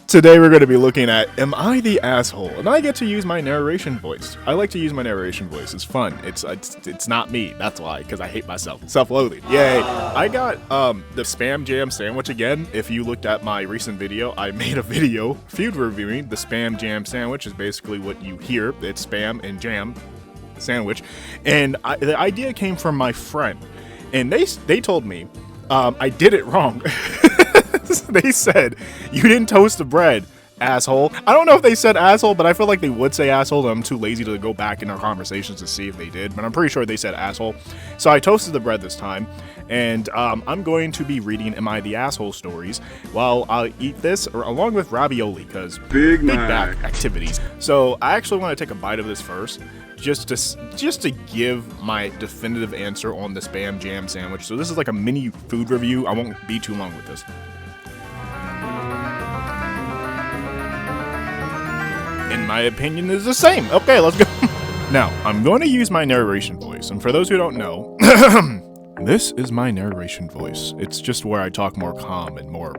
Today we're going to be looking at Am I the Asshole? And I get to use my narration voice. I like to use my narration voice. It's fun. It's not me. That's why, because I hate myself. Self-loathing. Yay. I got the Spam Jam sandwich again. If you looked at my recent video, I made a video food reviewing the Spam Jam sandwich. Is basically what you hear. It's Spam and Jam sandwich. And the idea came from my friend. And they told me I did it wrong. They said, you didn't toast the bread, asshole. I don't know if they said asshole, but I feel like they would say asshole. I'm too lazy to go back in our conversations to see if they did, but I'm pretty sure they said asshole. So I toasted the bread this time, and I'm going to be reading Am I the Asshole stories while I eat this, or along with ravioli, because big back activities. So I actually want to take a bite of this first, just to give my definitive answer on the Spam Jam sandwich. So this is like a mini food review. I won't be too long with this. In my opinion, is the same. Okay, let's go. Now, I'm going to use my narration voice, and for those who don't know, this is my narration voice. It's just where I talk more calm and more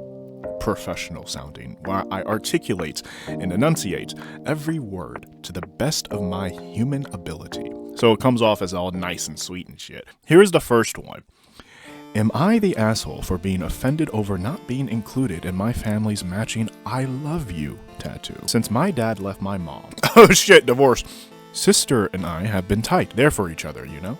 professional sounding, where I articulate and enunciate every word to the best of my human ability. So it comes off as all nice and sweet and shit. Here's the first one. Am I the asshole for being offended over not being included in my family's matching I love you tattoo? Since my dad left my mom. Oh shit, divorce. Sister and I have been tight, there for each other, you know?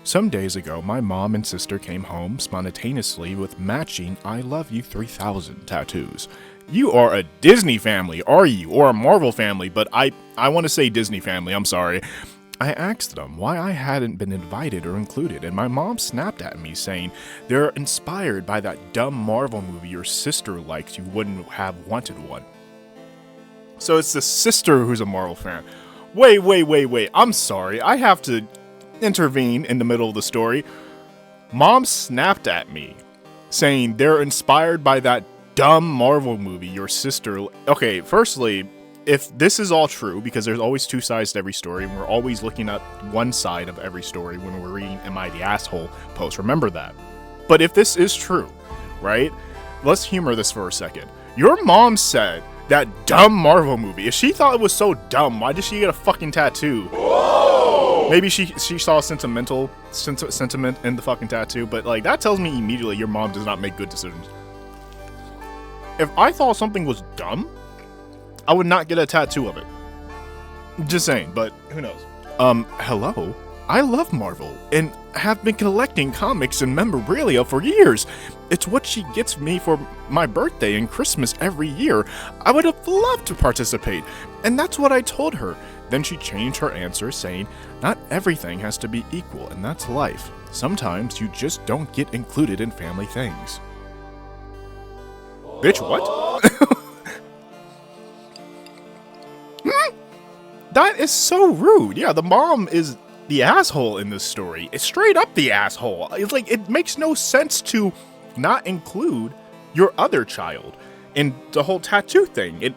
Some days ago, my mom and sister came home spontaneously with matching I love you 3000 tattoos. You are a Disney family, are you? Or a Marvel family, but I want to say Disney family, I'm sorry. I asked them why I hadn't been invited or included, and my mom snapped at me saying they're inspired by that dumb Marvel movie your sister likes, you wouldn't have wanted one. So it's the sister who's a Marvel fan. Wait, I'm sorry, I have to intervene in the middle of the story. Mom snapped at me saying they're inspired by that dumb Marvel movie your sister... Okay, firstly, if this is all true, because there's always two sides to every story, and we're always looking at one side of every story when we're reading Am I the Asshole post, remember that. But if this is true, right, let's humor this for a second. Your mom said that dumb Marvel movie, if she thought it was so dumb, why did she get a fucking tattoo? Whoa! Maybe she saw sentiment in the fucking tattoo, but like that tells me immediately your mom does not make good decisions. If I thought something was dumb, I would not get a tattoo of it. Just saying, but who knows? Hello? I love Marvel, and have been collecting comics and memorabilia for years. It's what she gets me for my birthday and Christmas every year. I would have loved to participate, and that's what I told her. Then she changed her answer, saying, not everything has to be equal, and that's life. Sometimes you just don't get included in family things. Bitch, what? That is so rude. Yeah, the mom is the asshole in this story. It's straight up the asshole. It's like, it makes no sense to not include your other child in the whole tattoo thing.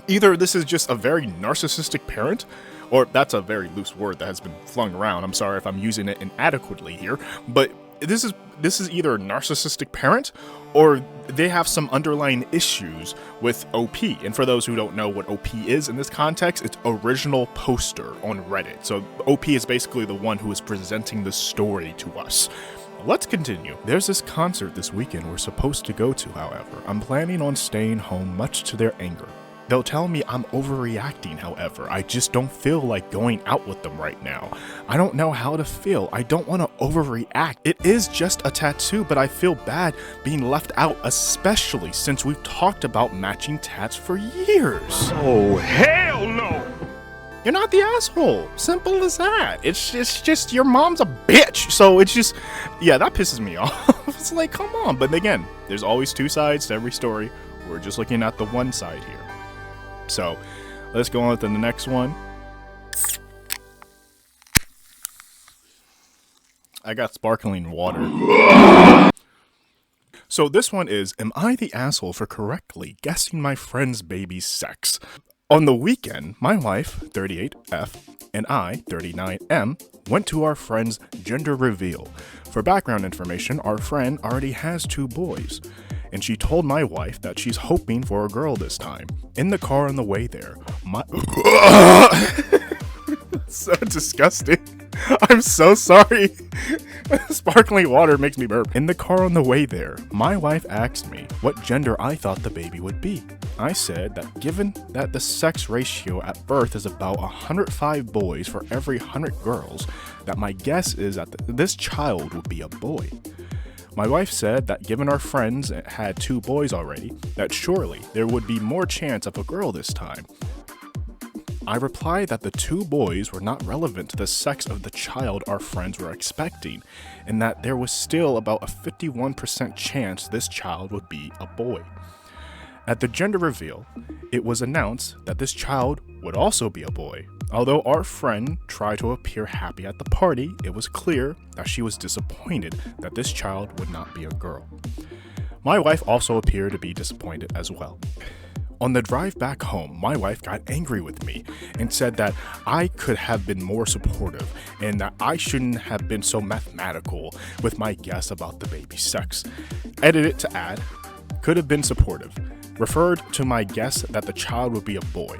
Either this is just a very narcissistic parent, or that's a very loose word that has been flung around. I'm sorry if I'm using it inadequately here, but this is either a narcissistic parent or they have some underlying issues with OP. And for those who don't know what OP is in this context, it's original poster on Reddit. So OP is basically the one who is presenting the story to us. Let's continue. There's this concert this weekend we're supposed to go to, however. I'm planning on staying home, much to their anger. They'll tell me I'm overreacting, however. I just don't feel like going out with them right now. I don't know how to feel. I don't want to overreact. It is just a tattoo, but I feel bad being left out, especially since we've talked about matching tats for years. Oh, hell no! You're not the asshole. Simple as that. It's just your mom's a bitch. So it's just, yeah, that pisses me off. It's like, come on. But again, there's always two sides to every story. We're just looking at the one side here. So, let's go on to the next one. I got sparkling water. So this one is, am I the asshole for correctly guessing my friend's baby's sex? On the weekend, my wife, 38F, and I, 39M, went to our friend's gender reveal. For background information, our friend already has 2 boys. and she told my wife that she's hoping for a girl this time. In the car on the way there, my so disgusting. I'm so sorry. Sparkling water makes me burp. In the car on the way there, my wife asked me what gender I thought the baby would be. I said that given that the sex ratio at birth is about 105 boys for every 100 girls, that my guess is that this child would be a boy. My wife said that given our friends had 2 boys already, that surely there would be more chance of a girl this time. I replied that the 2 boys were not relevant to the sex of the child our friends were expecting, and that there was still about a 51% chance this child would be a boy. At the gender reveal, it was announced that this child would also be a boy. Although our friend tried to appear happy at the party, it was clear that she was disappointed that this child would not be a girl. My wife also appeared to be disappointed as well. On the drive back home, my wife got angry with me and said that I could have been more supportive and that I shouldn't have been so mathematical with my guess about the baby's sex. Edited to add, could have been supportive, referred to my guess that the child would be a boy,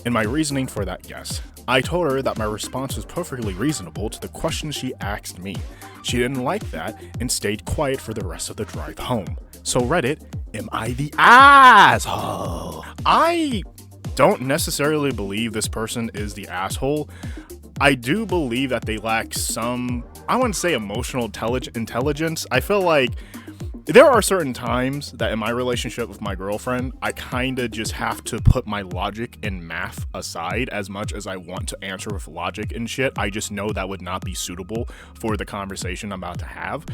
and my reasoning for that guess. I told her that my response was perfectly reasonable to the question she asked me. She didn't like that and stayed quiet for the rest of the drive home. So Reddit, am I the asshole? I don't necessarily believe this person is the asshole. I do believe that they lack some, I wouldn't say emotional intelligence. I feel like there are certain times that in my relationship with my girlfriend, I kind of just have to put my logic and math aside as much as I want to answer with logic and shit. I just know that would not be suitable for the conversation I'm about to have.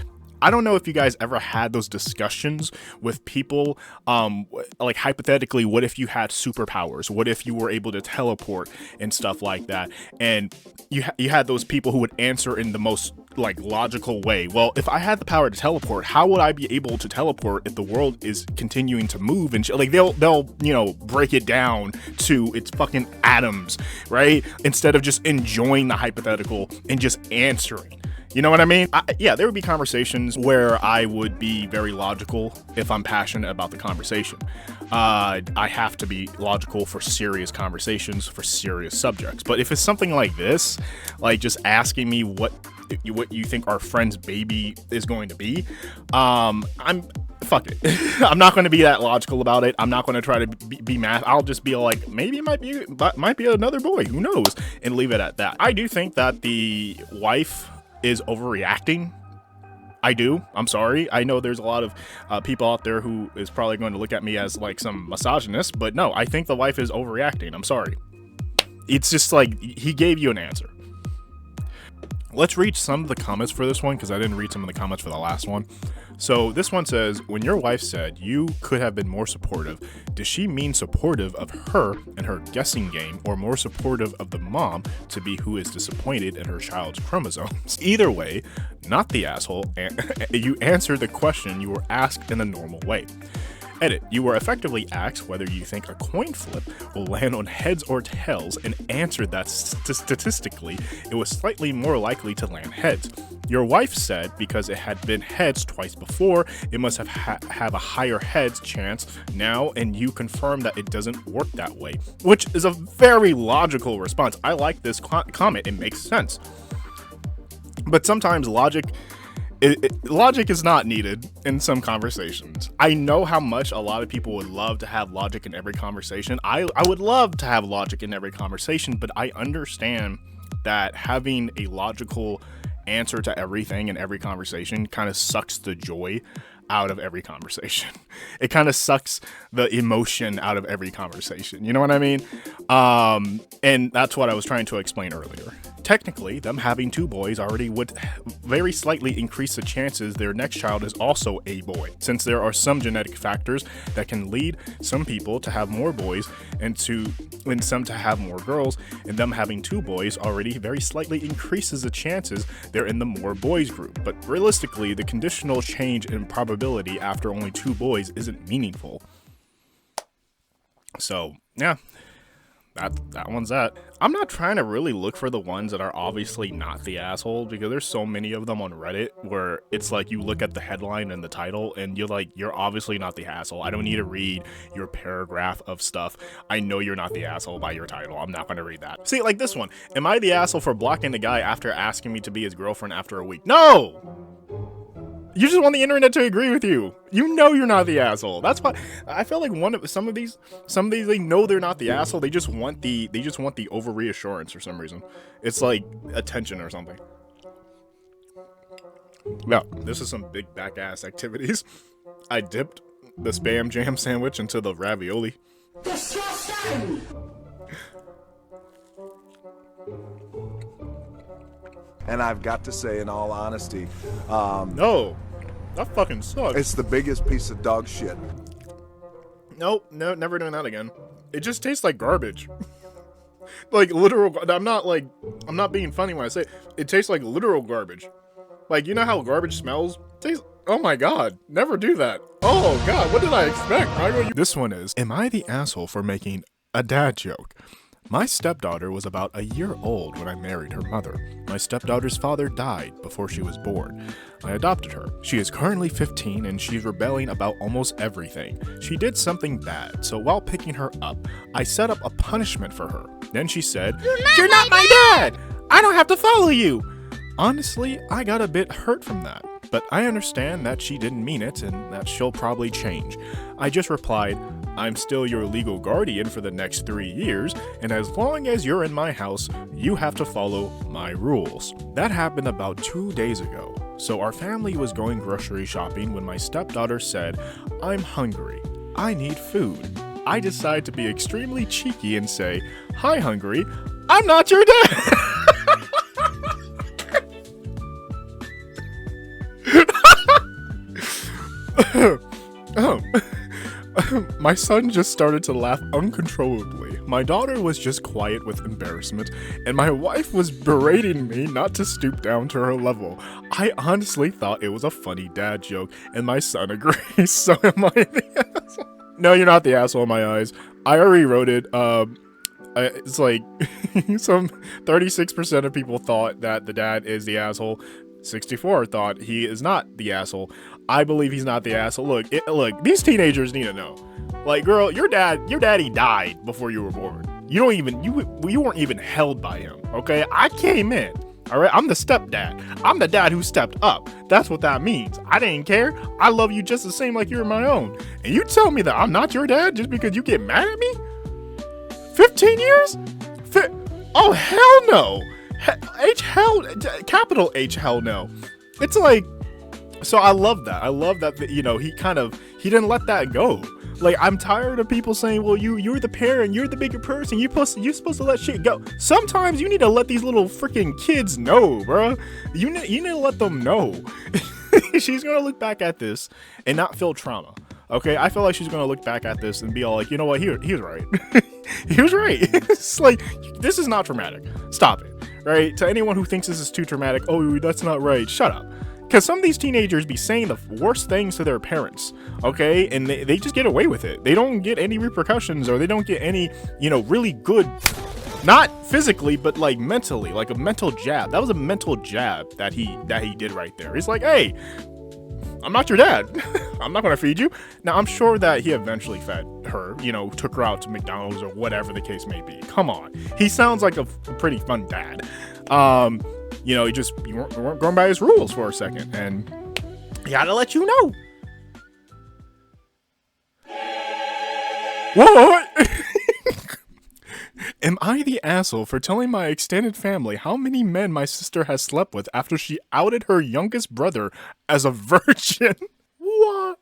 I don't know if you guys ever had those discussions with people, like hypothetically, what if you had superpowers? What if you were able to teleport and stuff like that? And you had those people who would answer in the most like logical way. Well, if I had the power to teleport, how would I be able to teleport if the world is continuing to move and like they'll break it down to its fucking atoms, right? Instead of just enjoying the hypothetical and just answering. You know what I mean? There would be conversations where I would be very logical if I'm passionate about the conversation. I have to be logical for serious conversations, for serious subjects. But if it's something like this, like just asking me what you think our friend's baby is going to be, fuck it. I'm not going to be that logical about it. I'm not going to try to be math. I'll just be like, maybe it might be another boy. Who knows? And leave it at that. I do think that the wife is overreacting. I do. I'm sorry. I know there's a lot of people out there who is probably going to look at me as like some misogynist, but no, I think the wife is overreacting. I'm sorry. It's just like he gave you an answer. Let's read some of the comments for this one because I didn't read some of the comments for the last one. So this one says, when your wife said you could have been more supportive, does she mean supportive of her and her guessing game or more supportive of the mom to be who is disappointed in her child's chromosomes? Either way, not the asshole, and you answered the question you were asked in a normal way. Edit, you were effectively asked whether you think a coin flip will land on heads or tails and answered that statistically it was slightly more likely to land heads. Your wife said because it had been heads twice before, it must have a higher heads chance now, and you confirmed that it doesn't work that way, which is a very logical response. I like this comment. It makes sense. But sometimes logic is not needed in some conversations. I know how much a lot of people would love to have logic in every conversation. I would love to have logic in every conversation, but I understand that having a logical answer to everything in every conversation kind of sucks the joy out of every conversation. It kind of sucks the emotion out of every conversation. You know what I mean? And that's what I was trying to explain earlier. Technically, them having 2 boys already would very slightly increase the chances their next child is also a boy, since there are some genetic factors that can lead some people to have more boys and some to have more girls, and them having 2 boys already very slightly increases the chances they're in the more boys group. But realistically, the conditional change in probability after only 2 boys isn't meaningful. So, yeah. that one's that. I'm not trying to really look for the ones that are obviously not the asshole, because there's so many of them on Reddit where it's like you look at the headline and the title and you're like, you're obviously not the asshole. I don't need to read your paragraph of stuff. I know you're not the asshole by your title. I'm not going to read that. See, like this one. Am I the asshole for blocking the guy after asking me to be his girlfriend after a week? No! You just want the internet to agree with you. You know you're not the asshole. That's why I feel like some of these they know they're not the asshole. They just want the over reassurance for some reason. It's like attention or something. Now, this is some big back ass activities. I dipped the Spam Jam sandwich into the ravioli. Disgusting! And I've got to say, in all honesty, no, that fucking sucks. It's the biggest piece of dog shit. Nope, no, never doing that again. It just tastes like garbage. Like literal. I'm not being funny when I say it. It tastes like literal garbage. Like, you know how garbage smells? Tastes. Oh my god, never do that. Oh god, what did I expect? This one is, am I the asshole for making a dad joke? My stepdaughter was about a year old when I married her mother. My stepdaughter's father died before she was born. I adopted her. She is currently 15 and she's rebelling about almost everything. She did something bad, so while picking her up, I set up a punishment for her. Then she said, "You're not my dad! I don't have to follow you!" Honestly, I got a bit hurt from that, but I understand that she didn't mean it and that she'll probably change. I just replied, "I'm still your legal guardian for the next 3 years, and as long as you're in my house, you have to follow my rules." That happened about 2 days ago. So our family was going grocery shopping when my stepdaughter said, "I'm hungry. I need food." I decide to be extremely cheeky and say, "Hi, hungry. I'm not your dad." My son just started to laugh uncontrollably. My daughter was just quiet with embarrassment, and my wife was berating me not to stoop down to her level. I honestly thought it was a funny dad joke, and my son agrees. So am I the asshole? No, you're not the asshole in my eyes. I already wrote it. It's like some 36% of people thought that the dad is the asshole. 64 thought he is not the asshole. I believe he's not the asshole. Look, these teenagers need to know. Like, girl, your daddy died before you were born. You weren't even held by him, okay? I came in, all right? I'm the stepdad. I'm the dad who stepped up. That's what that means. I didn't care. I love you just the same like you're my own. And you tell me that I'm not your dad just because you get mad at me? 15 years? Oh, hell no. Capital H hell no. It's like, so I love that. I love that, he didn't let that go. Like, I'm tired of people saying, well, you're the parent, you're the bigger person, you're supposed to let shit go. Sometimes you need to let these little freaking kids know, bro. You need to let them know. She's gonna look back at this and not feel trauma. Okay, I feel like she's gonna look back at this and be all like, you know what, he was right. He was right. It's like, this is not traumatic. Stop it. Right? To anyone who thinks this is too traumatic, oh, that's not right, shut up. Because some of these teenagers be saying the worst things to their parents, okay? And they just get away with it. They don't get any repercussions, or they don't get any, really good, not physically, but like mentally, like a mental jab. That was a mental jab that he did right there. He's like, hey, I'm not your dad. I'm not going to feed you. Now, I'm sure that he eventually fed her, took her out to McDonald's or whatever the case may be. Come on. He sounds like a pretty fun dad. You weren't going by his rules for a second, and he had to let you know. What? Am I the asshole for telling my extended family how many men my sister has slept with after she outed her youngest brother as a virgin? What?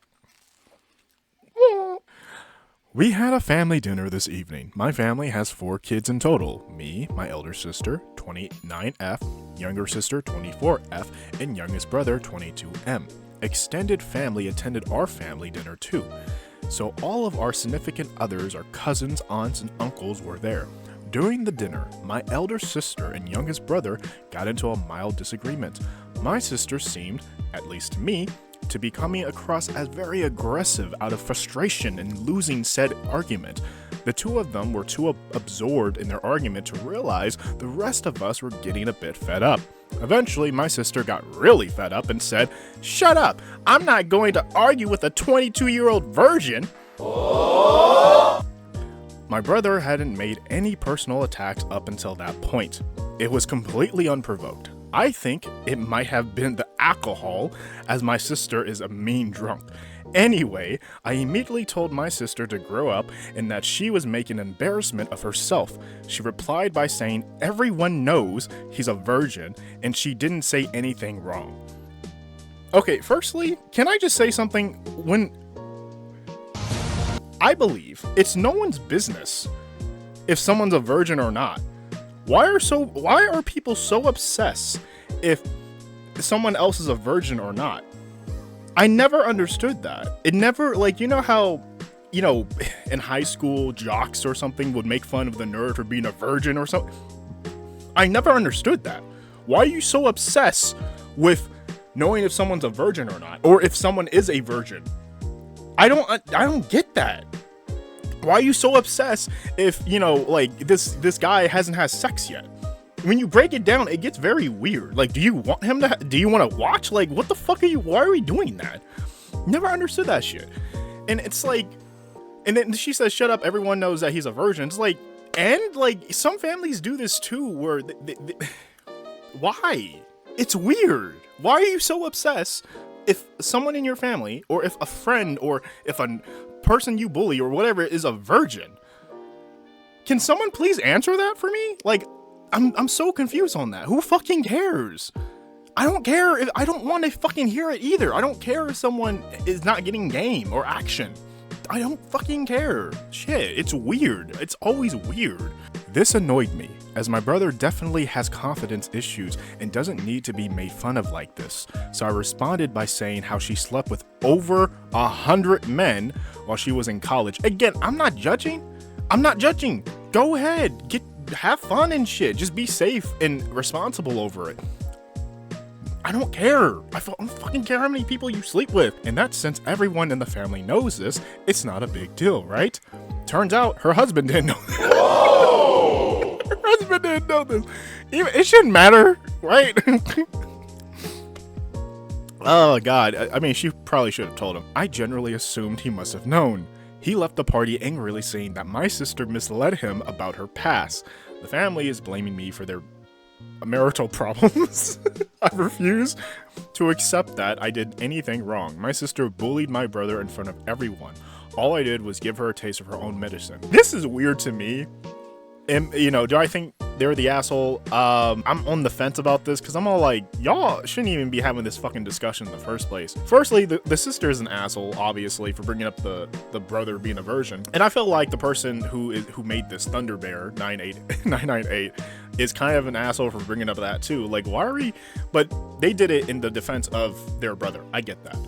We had a family dinner this evening. My family has 4 kids in total. Me, my elder sister, 29F, younger sister, 24F, and youngest brother, 22M. Extended family attended our family dinner too. So all of our significant others, our cousins, aunts, and uncles were there. During the dinner, my elder sister and youngest brother got into a mild disagreement. My sister seemed, at least to me, to be coming across as very aggressive out of frustration and losing said argument. The two of them were too absorbed in their argument to realize the rest of us were getting a bit fed up. Eventually, my sister got really fed up and said, "Shut up! I'm not going to argue with a 22-year-old virgin." My brother hadn't made any personal attacks up until that point. It was completely unprovoked. I think it might have been the alcohol, as my sister is a mean drunk. Anyway, I immediately told my sister to grow up and that she was making an embarrassment of herself. She replied by saying everyone knows he's a virgin and she didn't say anything wrong. Okay, firstly, can I just say something? When I believe it's no one's business if someone's a virgin or not. Why are people so obsessed if someone else is a virgin or not? I never understood that. It never, like, you know how, you know, in high school, jocks or something would make fun of the nerd for being a virgin or something? I never understood that. Why are you so obsessed with knowing if someone's a virgin or not? Or if someone is a virgin? I don't get that. Why are you so obsessed if, you know, like, this guy hasn't had sex yet? When you break it down, it gets very weird. Like, do you want to watch? Like, what the fuck why are we doing that? Never understood that shit. And it's like, and then she says, "Shut up, everyone knows that he's a virgin." It's like, and like, some families do this too, where why? It's weird. Why are you so obsessed if someone in your family, or if a friend, or if a person you bully or whatever is a virgin? Can someone please answer that for me? Like, I'm so confused on that. Who fucking cares? I don't care. I don't want to fucking hear it either. I don't care if someone is not getting game or action. I don't fucking care. Shit, it's weird. It's always weird. This annoyed me, as my brother definitely has confidence issues and doesn't need to be made fun of like this. So I responded by saying how she slept with over 100 men while she was in college. Again, I'm not judging. Go ahead. Have fun and shit. Just be safe and responsible over it. I don't care. I don't fucking care how many people you sleep with. And that, since everyone in the family knows this, it's not a big deal, right? Turns out her husband didn't know this. Whoa! Her husband didn't know this. It shouldn't matter, right? Oh god. I mean, she probably should have told him. I generally assumed he must have known. He left the party angrily, saying that my sister misled him about her past. The family is blaming me for their marital problems. I refuse to accept that I did anything wrong. My sister bullied my brother in front of everyone. All I did was give her a taste of her own medicine. This is weird to me. And, you know, do I think they're the asshole? I'm on the fence about this because I'm all like, y'all shouldn't even be having this fucking discussion in the first place. Firstly, the sister is an asshole, obviously, for bringing up the brother being a virgin. And I feel like the person who made this Thunder Bear 998 is kind of an asshole for bringing up that too. Like, why are we? But they did it in the defense of their brother. I get that.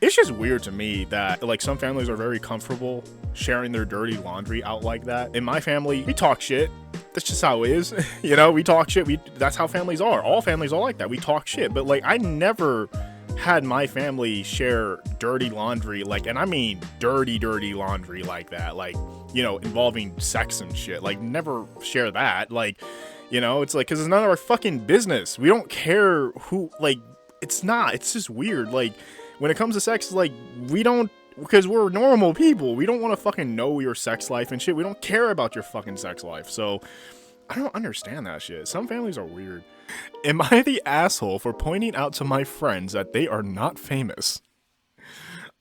It's just weird to me that, like, some families are very comfortable sharing their dirty laundry out like that. In my family, we talk shit. That's just how it is. You know, we talk shit. That's how families are. All families are like that. We talk shit. But, like, I never had my family share dirty laundry, like, and I mean dirty laundry like that. Like, you know, involving sex and shit. Like, never share that. Like, you know, it's like, because it's none of our fucking business. We don't care who, like, it's just weird. Like, when it comes to sex, like, we don't, because we're normal people. We don't want to fucking know your sex life and shit. We don't care about your fucking sex life. So, I don't understand that shit. Some families are weird. Am I the asshole for pointing out to my friends that they are not famous?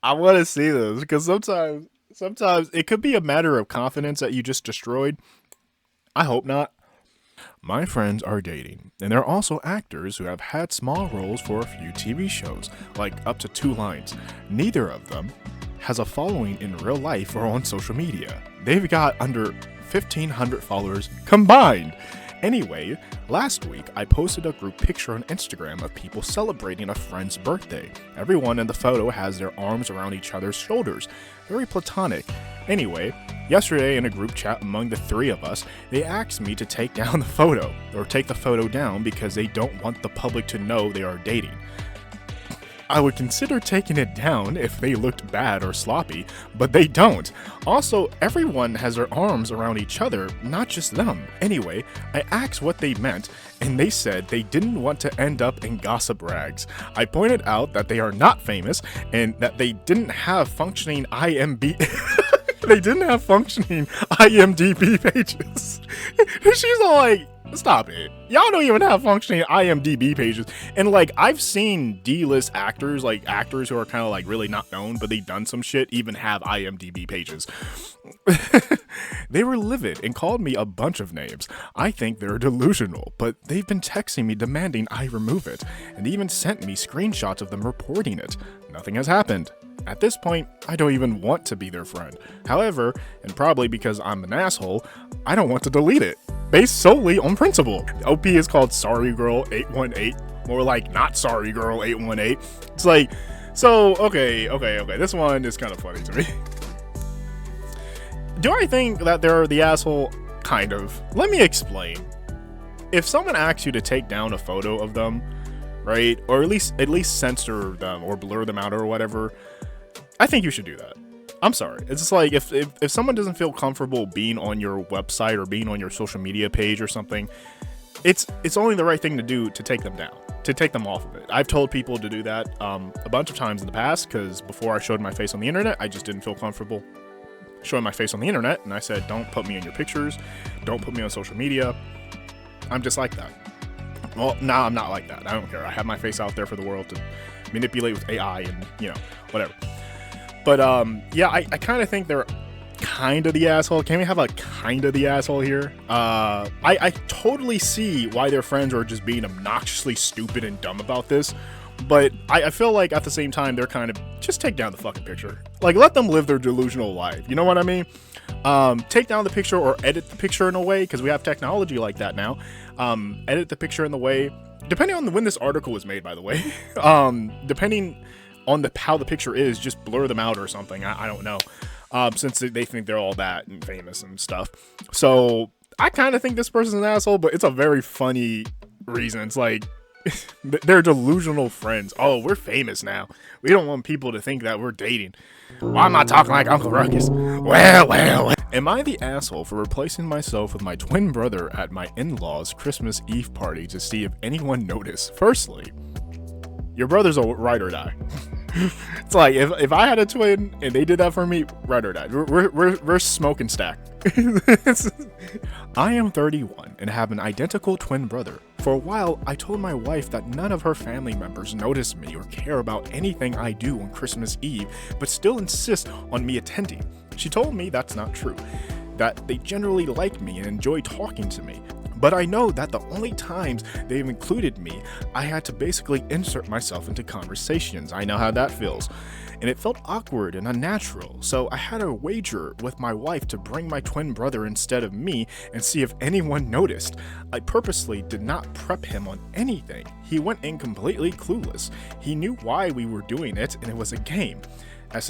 I want to see this, because sometimes it could be a matter of confidence that you just destroyed. I hope not. My friends are dating, and they're also actors who have had small roles for a few TV shows, like up to 2 lines. Neither of them has a following in real life or on social media. They've got under 1,500 followers combined. Anyway, last week I posted a group picture on Instagram of people celebrating a friend's birthday. Everyone in the photo has their arms around each other's shoulders. Very platonic. Anyway, yesterday in a group chat among the 3 of us, they asked me to take down the photo, or take the photo down because they don't want the public to know they are dating. I would consider taking it down if they looked bad or sloppy, but they don't. Also, everyone has their arms around each other, not just them. Anyway, I asked what they meant, and they said they didn't want to end up in gossip rags. I pointed out that they are not famous, and that they didn't have functioning they didn't have functioning IMDb pages. She's all like, stop it. Y'all don't even have functioning IMDb pages. And like, I've seen D-list actors, like actors who are kind of like really not known, but they've done some shit, even have IMDb pages. They were livid and called me a bunch of names. I think they're delusional, but they've been texting me demanding I remove it, and even sent me screenshots of them reporting it. Nothing has happened. At this point, I don't even want to be their friend. However, and probably because I'm an asshole, I don't want to delete it, based solely on principle. OP is called Sorry Girl 818, more like Not Sorry Girl 818. It's like, so, okay, this one is kind of funny to me. Do I think that they're the asshole? Kind of. Let me explain. If someone asks you to take down a photo of them, right, or at least censor them or blur them out or whatever, I think you should do that. I'm sorry. It's just like, if someone doesn't feel comfortable being on your website or being on your social media page or something, it's only the right thing to do to take them down, to take them off of it. I've told people to do that a bunch of times in the past, because before I showed my face on the internet, I just didn't feel comfortable showing my face on the internet, and I said, don't put me in your pictures, don't put me on social media. I'm just like that. Well, now I'm not like that. I don't care. I have my face out there for the world to manipulate with AI and, you know, whatever. But yeah, I kind of think they're kind of the asshole. Can we have a kind of the asshole here? I totally see why their friends are just being obnoxiously stupid and dumb about this, but I feel like at the same time they're kind of, just take down the fucking picture. Like, let them live their delusional life. You know what I mean? Take down the picture or edit the picture in a way, because we have technology like that now. Edit the picture in the way, depending on when this article was made, by the way. Depending on how the picture is, just blur them out or something. I don't know. Since they think they're all that and famous and stuff. So I kind of think this person's an asshole, but it's a very funny reason. It's like, they're delusional friends. Oh, we're famous now. We don't want people to think that we're dating. Why am I talking like Uncle Ruckus? Well. Am I the asshole for replacing myself with my twin brother at my in-laws' Christmas Eve party to see if anyone noticed? Firstly, your brother's a ride or die. It's like, if I had a twin and they did that for me, ride or die. We're smoking stack. I am 31 and have an identical twin brother. For a while, I told my wife that none of her family members notice me or care about anything I do on Christmas Eve, but still insist on me attending. She told me that's not true, that they generally like me and enjoy talking to me. But I know that the only times they've included me, I had to basically insert myself into conversations. I know how that feels. And it felt awkward and unnatural, so I had a wager with my wife to bring my twin brother instead of me and see if anyone noticed. I purposely did not prep him on anything. He went in completely clueless. He knew why we were doing it, and it was a game. As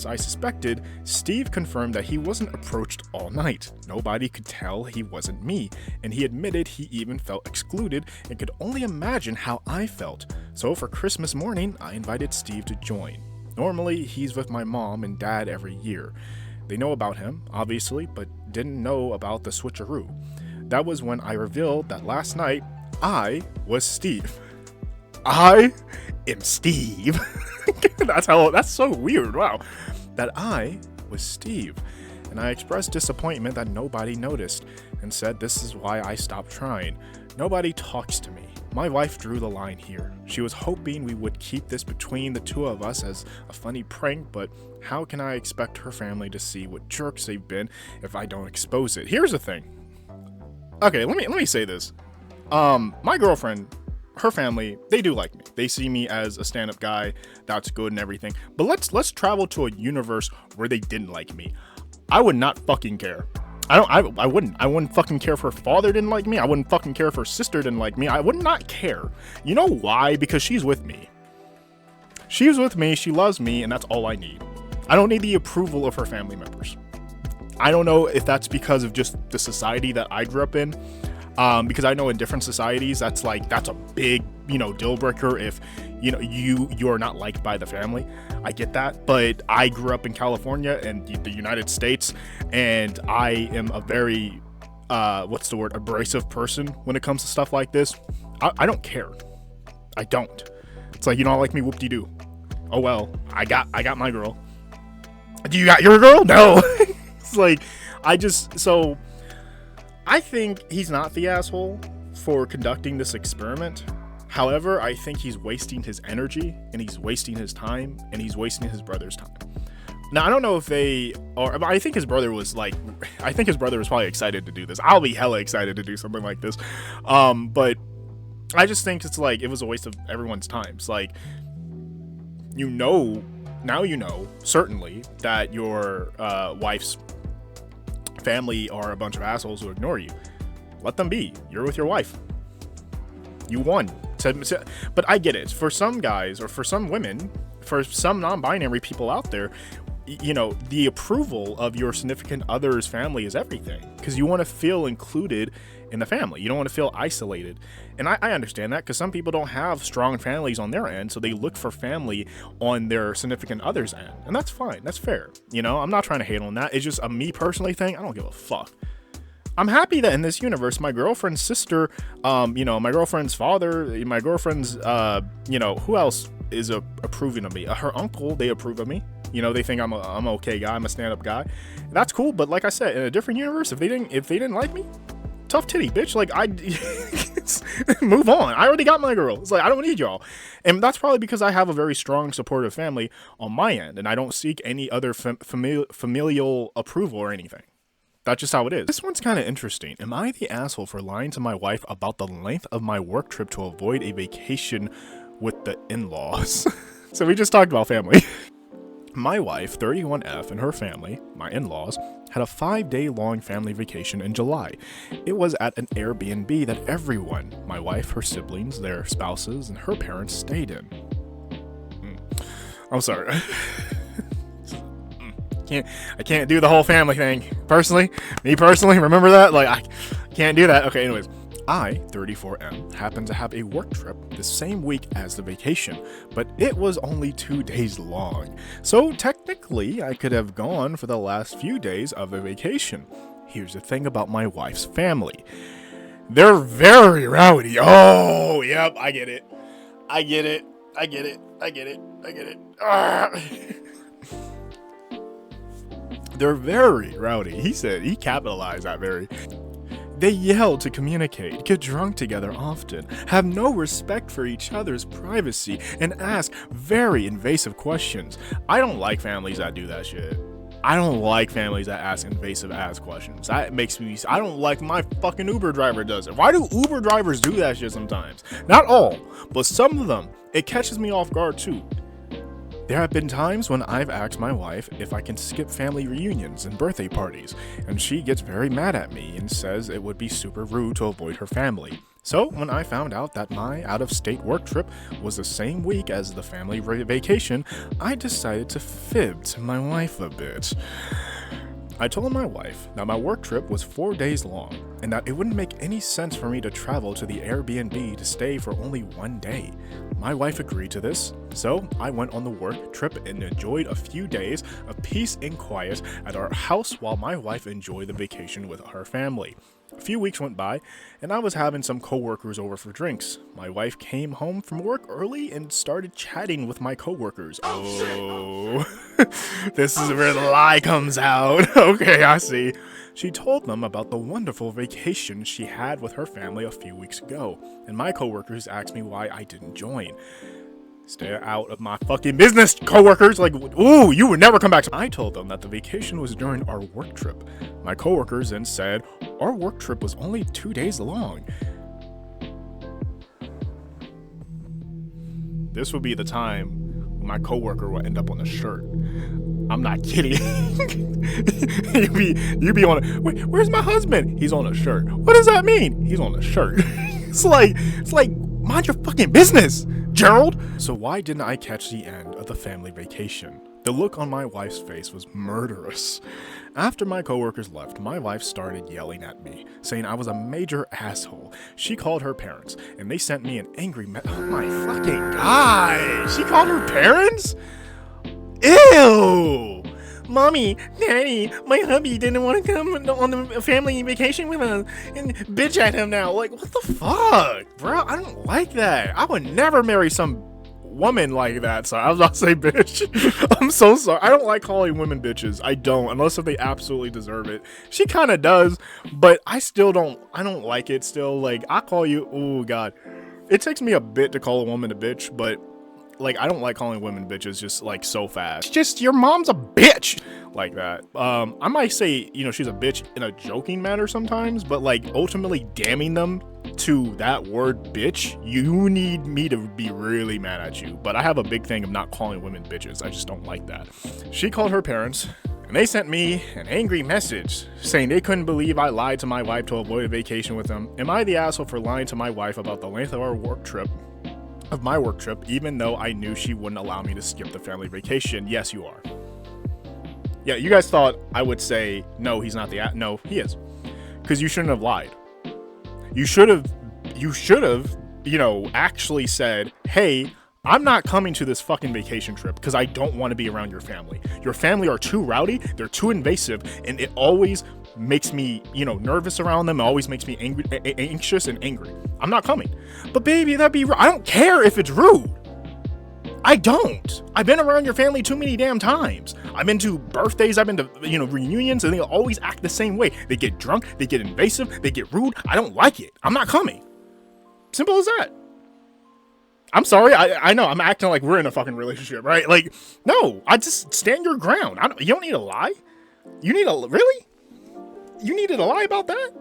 I suspected, Steve confirmed that he wasn't approached all night. Nobody could tell he wasn't me, and he admitted he even felt excluded and could only imagine how I felt. So for Christmas morning, I invited Steve to join. Normally, he's with my mom and dad every year. They know about him, obviously, but didn't know about the switcheroo. That was when I revealed that last night, I was Steve. I am Steve. That's so weird. Wow. That I was Steve. And I expressed disappointment that nobody noticed and said this is why I stopped trying. Nobody talks to me. My wife drew the line here. She was hoping we would keep this between the two of us as a funny prank, but how can I expect her family to see what jerks they've been if I don't expose it? Here's the thing. Okay, let me say this. My girlfriend, her family, they do like me. They see me as a stand-up guy that's good and everything. But let's travel to a universe where they didn't like me. I would not fucking care. I wouldn't fucking care if her father didn't like me. I wouldn't fucking care if her sister didn't like me. I would not care. You know why? Because she's with me. She's with me, she loves me, and that's all I need. I don't need the approval of her family members. I don't know if that's because of just the society that I grew up in. Because I know in different societies that's a big, deal breaker if you're not liked by the family. I get that, but I grew up in California and the United States, and I am a very abrasive person when it comes to stuff like this. I don't care. I don't. It's like, you don't like me, whoop-de-doo. Oh well, I got my girl. Do you got your girl? No. It's like, I think he's not the asshole for conducting this experiment. However, I think he's wasting his energy, and he's wasting his time, and he's wasting his brother's time. Now, I don't know if I think his brother was probably excited to do this. I'll be hella excited to do something like this. But I just think it's like, it was a waste of everyone's time. It's like, now certainly that your wife's family are a bunch of assholes who ignore you. Let them be. You're with your wife. You won. But I get it. For some guys, or for some women, for some non-binary people out there, the approval of your significant other's family is everything, because you want to feel included in the family. You don't want to feel isolated. And I understand that, because some people don't have strong families on their end, so they look for family on their significant other's end. And that's fine. That's fair. I'm not trying to hate on that. It's just a me personally thing. I don't give a fuck. I'm happy that in this universe, my girlfriend's sister, my girlfriend's father, my girlfriend's, who else is approving of me? Her uncle, they approve of me. They think I'm an okay guy. I'm a stand-up guy. That's cool. But like I said, in a different universe, if they didn't like me, tough titty, bitch. Like, move on. I already got my girl. It's like, I don't need y'all. And that's probably because I have a very strong, supportive family on my end, and I don't seek any other familial approval or anything. That's just how it is. This one's kind of interesting. Am I the asshole for lying to my wife about the length of my work trip to avoid a vacation with the in-laws? So we just talked about family. My wife, 31F, and her family, my in-laws, had a 5-day long family vacation in July. It was at an Airbnb that everyone, my wife, her siblings, their spouses, and her parents stayed in. I'm sorry. I can't do the whole family thing. Me personally, remember that? Like, I can't do that. Okay, anyways. I, 34M, happened to have a work trip the same week as the vacation, but it was only 2 days long. So technically, I could have gone for the last few days of the vacation. Here's the thing about my wife's family. They're very rowdy. Oh, yep, I get it. They're very rowdy. He capitalized that very. They yell to communicate, get drunk together often, have no respect for each other's privacy, and ask very invasive questions. I don't like families that do that shit. I don't like families that ask invasive ass questions. That makes me, I don't like my fucking Uber driver does it. Why do Uber drivers do that shit sometimes? Not all, but some of them. It catches me off guard too. There have been times when I've asked my wife if I can skip family reunions and birthday parties, and she gets very mad at me and says it would be super rude to avoid her family. So when I found out that my out-of-state work trip was the same week as the family vacation, I decided to fib to my wife a bit. I told my wife that my work trip was 4 days long, and that it wouldn't make any sense for me to travel to the Airbnb to stay for only 1 day. My wife agreed to this, so I went on the work trip and enjoyed a few days of peace and quiet at our house while my wife enjoyed the vacation with her family. A few weeks went by, and I was having some coworkers over for drinks. My wife came home from work early and started chatting with my coworkers. Oh, this is where the lie comes out. Okay, I see. She told them about the wonderful vacation she had with her family a few weeks ago, and my coworkers asked me why I didn't join. Stay out of my fucking business, coworkers. Like, ooh, you would never come back. I told them that the vacation was during our work trip. My coworkers then said our work trip was only 2 days long. This would be the time when my coworker will end up on a shirt. I'm not kidding. you'd be on a, wait, where's my husband? He's on a shirt. What does that mean? He's on a shirt. It's like, mind your fucking business, Gerald. So why didn't I catch the end of the family vacation? The look on my wife's face was murderous. After my coworkers left, my wife started yelling at me, saying I was a major asshole. She called her parents, and they sent me an angry oh my fucking god! She called her parents? Ew! Mommy, Daddy, my hubby didn't want to come on the family vacation with us, and bitch at him now. Like, what the fuck, bro? I don't like that. I would never marry some woman like that. So I was about to say bitch. I'm so sorry. I don't like calling women bitches. I don't, unless if they absolutely deserve it. She kind of does, but I don't like it still. Like, I call you, oh god, it takes me a bit to call a woman a bitch, but like, I don't like calling women bitches just like so fast. It's just, your mom's a bitch like that. I might say, you know, she's a bitch in a joking manner sometimes, but like ultimately damning them to that word bitch, you need me to be really mad at you. But I have a big thing of not calling women bitches. I just don't like that. She called her parents, and they sent me an angry message saying they couldn't believe I lied to my wife to avoid a vacation with them. Am I the asshole for lying to my wife about the length of our work trip? Even though I knew she wouldn't allow me to skip the family vacation? Yes, you are. Yeah, you guys thought I would say, no, he's not no, he is. Because you shouldn't have lied. You should have, you know, actually said, hey, I'm not coming to this fucking vacation trip because I don't want to be around your family. Your family are too rowdy, they're too invasive, and it always makes me, you know, nervous around them. It always makes me angry, anxious and angry. I'm not coming. But baby, that'd be rude. I don't care if it's rude. I don't. I've been around your family too many damn times. I've been to birthdays, I've been to, you know, reunions, and they always act the same way. They get drunk, they get invasive, they get rude. I don't like it. I'm not coming. Simple as that. I'm sorry. I know I'm acting like we're in a fucking relationship, right? Like, no, I just stand your ground. You don't need to lie. You need to, really? You needed to lie about that?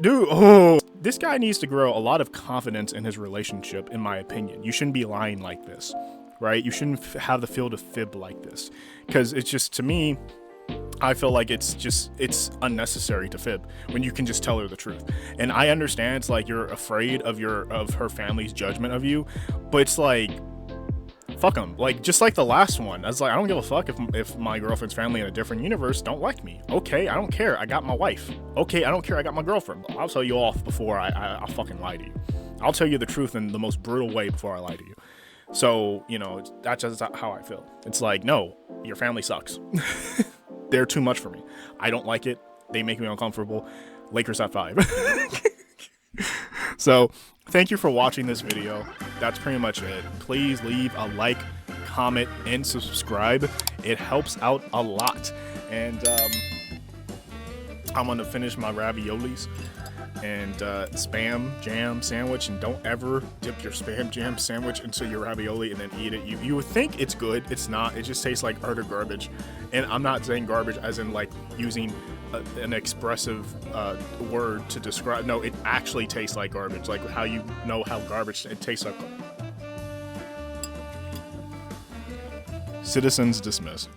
Dude, oh. This guy needs to grow a lot of confidence in his relationship, in my opinion. You shouldn't be lying like this, right? You shouldn't have the feel to fib like this. Because it's just, to me, I feel like it's unnecessary to fib when you can just tell her the truth. And I understand it's like you're afraid of her family's judgment of you, but it's like, fuck them. Like, just like the last one, I was like, I don't give a fuck if my girlfriend's family in a different universe don't like me. Okay, I don't care. I got my wife. Okay, I don't care. I got my girlfriend. I'll tell you off before I fucking lie to you. I'll tell you the truth in the most brutal way before I lie to you. So, you know, that's just how I feel. It's like, no, your family sucks. They're too much for me. I don't like it. They make me uncomfortable. Lakers at 5. So, thank you for watching this video. That's pretty much it. Please leave a like, comment, and subscribe. It helps out a lot. And I'm gonna finish my raviolis and spam jam sandwich, and don't ever dip your spam jam sandwich into your ravioli and then eat it. You would think it's good. It's not. It just tastes like utter garbage. And I'm not saying garbage as in like using an expressive word to describe. No, it actually tastes like garbage. Like how you know how garbage it tastes like. Citizens dismissed.